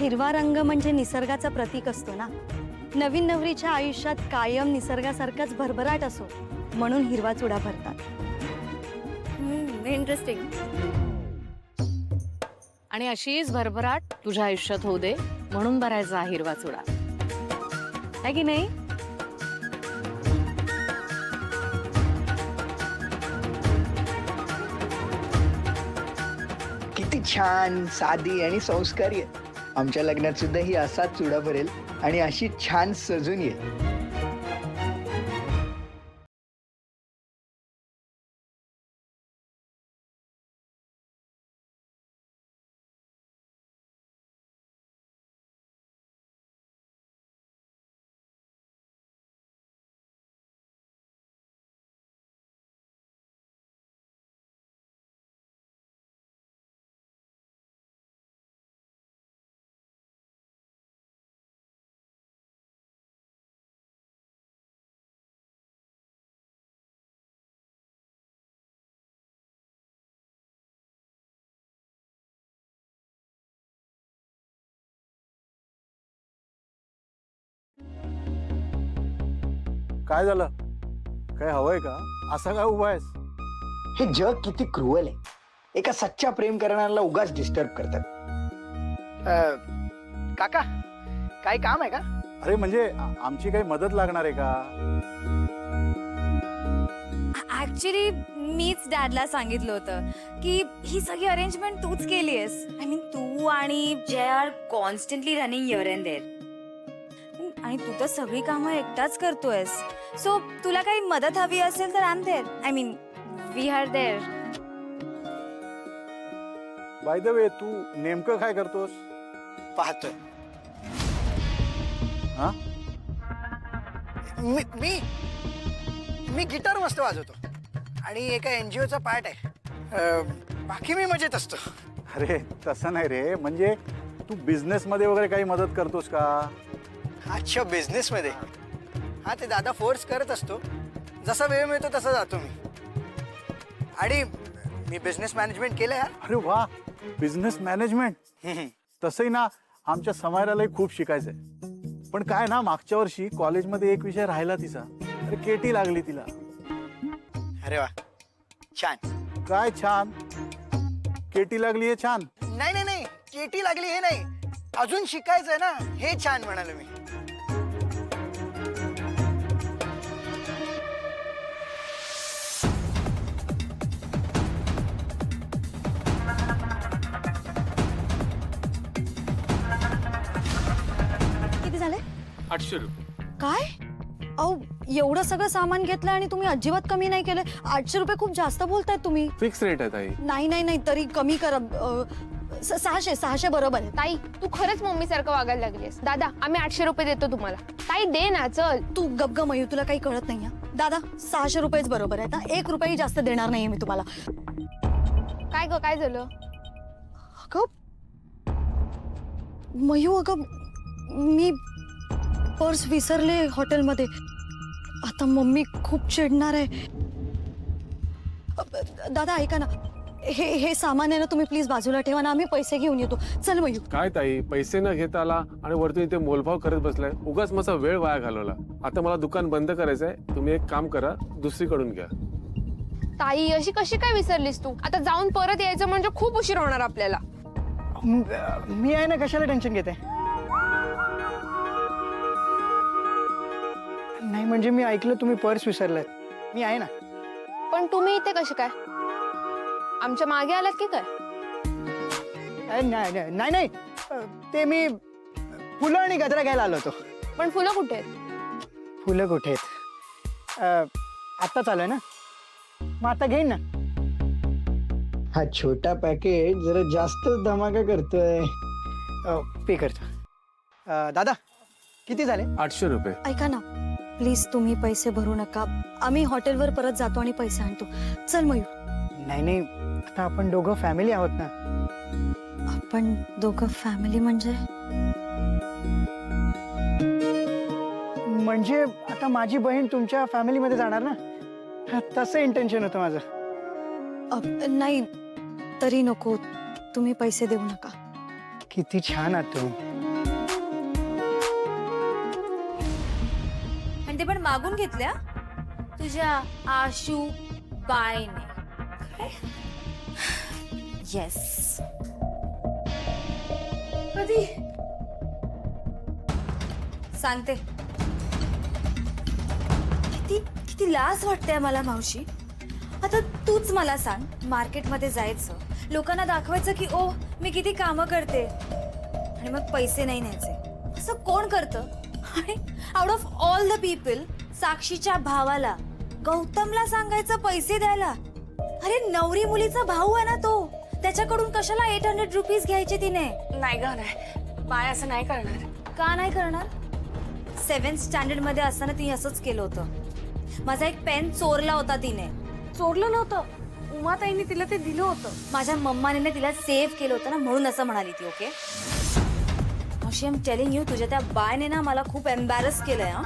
हिरवा रंग म्हणजे निसर्गाचा प्रतीक असतो ना. नवीन नवरीच्या आयुष्यात कायम निसर्गासारखाच भरभराट असो म्हणून हिरवा चुडा भरतात. इंटरेस्टिंग. आणि अशीच भरभराट तुझ्या आयुष्यात होऊ दे म्हणून भरायचा हा हिरवा चुडा, है की नाही? किती छान, साधी आणि संस्कारी आहे. आमच्या लग्नात सुद्धा ही असाच चुडा भरेल आणि अशी छान सजून येईल. काय झालं? काय हवंय का? असा काय उभा आहेस? हे जग किती क्रूअल आहे. एका सच्चा प्रेम करणाऱ्याला उगाच डिस्टर्ब करतात. काका, काय काम आहे का? अरे म्हणजे आमची काही मदत लागणार आहे का? ऍक्च्युली मीच डॅडला सांगितलं होतं की ही सगळी अरेंजमेंट तूच केली आहेस. आय मीन तू आणि Jay are constantly running here and there, आणि तू तर सगळी कामं एकटाच करतोयस. सो तुला काही मदत हवी असेल तर I am there. I mean we are there. By the way, तू नेमकं काय करतोस? पाहतोय. हा? मी गिटार मस्त वाजवतो आणि एका NGOचा पार्ट आहे. बाकी मी मजेत असतो. अरे तसं नाही रे, म्हणजे तू बिझनेस मध्ये वगैरे काही मदत करतोस का? अच्छा, बिझनेस मध्ये? हा, ते दादा फोर्स करत असतो. जसा वेळ मिळतो तसा जातो मी. आणि मी बिझनेस मॅनेजमेंट केलंय. अरे वा, बिझनेस मॅनेजमेंट. तसंही ना आमच्या समायरालाही खूप शिकायचंय. पण काय ना, मागच्या वर्षी कॉलेजमध्ये एक विषय राहिला तिचा. अरे केटी लागली तिला. अरे वा, छान. काय छान? केटी लागली हे छान? नाही नाही नाही, केटी लागली हे नाही, अजून शिकायचंय ना, हे छान म्हणालो मी. किती झाले? 800 रुपये. काय? अहो, एवढं सगळं सामान घेतलं आणि तुम्ही अजिबात कमी नाही केलं. 800 रुपये खूप जास्त बोलतायत तुम्ही. फिक्स रेट आहे ताई. नाही नाही नाही, तरी कमी करा. 600 बरोबर आहे. ताई तू खरंच मम्मी सारखं वागायला लागलीस. दादा आम्ही 800 रुपये देतो तुम्हाला. ताई दे ना, चल. तू गप मयू, तुला काही कळत नाही. दादा 600 रुपयेच बरोबर आहे. आता 1 रुपयाही जास्त देणार नाहीये मी तुम्हाला. काय ग, काय झालं? अगं मयू, अगं मी पर्स विसरले हॉटेलमध्ये. आता मम्मी खूप चिडणार आहे. दादा ऐका ना, हे सामान आहे ना, तुम्ही प्लीज बाजूला ठेवा ना, आम्ही पैसे घेऊन येतो. चल मयू. काय ताई, पैसे न घेता आला आणि वरतून इथे मोलभाव करत बसलाय. उगाच माझा वेळ वाया घालवला. आता मला दुकान बंद करायचंय. तुम्ही एक काम करा, दुसरीकडून घ्या. ताई अशी कशी काय विसरलीस तू? आता जाऊन परत यायचं म्हणजे खूप उशीर होणार आपल्याला. मी आहे ना, कशाला टेन्शन घेते? नाही म्हणजे मी ऐकलं तुम्ही पर्स विसरलाय. मी आहे ना. पण तुम्ही इथे कसे काय? आमच्या मागे आलात की काय? नाही नाही नाही, ते मी फुलं आणि गजरा घ्यायला आलो होतो. पण फुलं कुठे आहेत? फुलं कुठे आहेत? आत्ता चालू ना, मग आता घेईन ना. हा छोटा पॅकेट जरा जास्त धमाका करतोय. पे करतो. दादा किती झाले? 800 रुपये. ऐका ना प्लीज, तुम्ही पैसे भरू नका. आम्ही हॉटेलवर परत जातो आणि पैसे आणतो. चल मयू. नाही नाही, आता आपण दोघं फॅमिली आहोत ना. आपण दोघं फॅमिली म्हणजे आता माझी बहीण तुमच्या फॅमिलीमध्ये जाणार ना, तसं इंटेन्शन होतं माझं. नाही, तरी नको. तुम्ही पैसे देऊ नका. किती छान आहात तुम्ही. आणि ते पण मागून घेतल्या तुझ्या आशू बाईने. येस. कधी सांगते. किती किती लाज वाटते मला मावशी. आता तूच मला सांग, मार्केटमध्ये जायचं, लोकांना दाखवायचं की ओ मी किती कामं करते, आणि मग पैसे नाही न्यायचे. असं कोण करतं? आणि out of all the people साक्षीच्या भावाला, गौतमला सांगायचं पैसे द्यायला. अरे नवरी मुलीचा भाऊ आहे ना तो, त्याच्याकडून कशाला 800 रुपीज घ्यायचे तिने? नाही ग नाही, बाय असं नाही करणार. का नाही करणार? 7th स्टँडर्ड मध्ये असताना तिने असंच केलं होतं. माझा एक पेन चोरला होता तिने. चोरलं नव्हतं, उमाताईने तिला ते दिलं होतं. माझ्या मम्माने तिला सेव्ह केलं होतं ना, म्हणून असं म्हणाली ती. ओके मावशी, आय एम टेलिंग यू, तुझ्या त्या बायने ना मला खूप एम्बॅरस केलंय. हा